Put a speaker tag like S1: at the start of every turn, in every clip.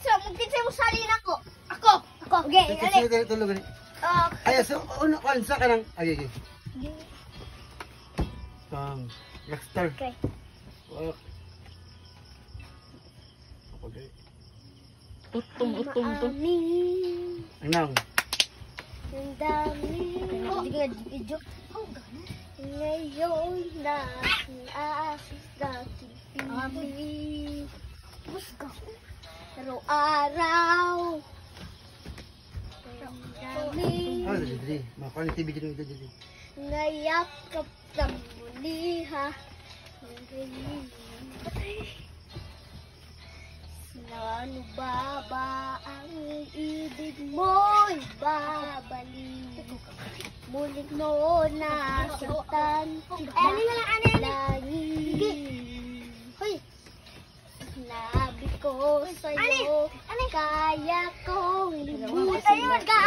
S1: Magkitsa mo salin ako. Ako. Okay, gali.
S2: Tulog gani. Ay, so uno kansa ka nang agi. Kang Rockstar.
S1: Okay.
S2: Okay.
S3: Utong to.
S2: Anong?
S1: Ang dami. Hindi nga video. Ngayon na naasis natin pili. Musga. Araw-araw. Ang dami.
S2: Dili. Makuha ni TV dito.
S1: Ngayakap sa muliha. Ano ba ang ibig mo'y babalik? Mulit mo na sultan langit. Sinabi ko sa'yo, kaya kong libutin ka.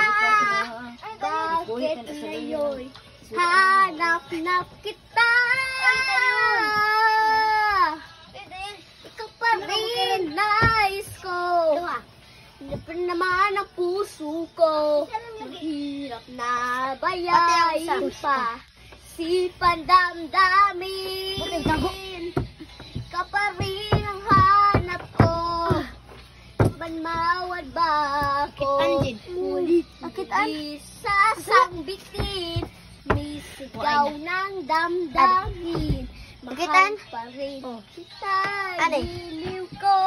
S1: Bakit ngayon hanap kita? Ikaw pa rin nais ko. Siyempre naman ang puso ko. Mahirap na bayain pa. Sipan damdamin. Ikaw pa rin ang hanap ko. Banmawad ba ako? Ulit sasangbitin. May sigaw ng damdamin. Mahal pa rin kita. Iliw ko.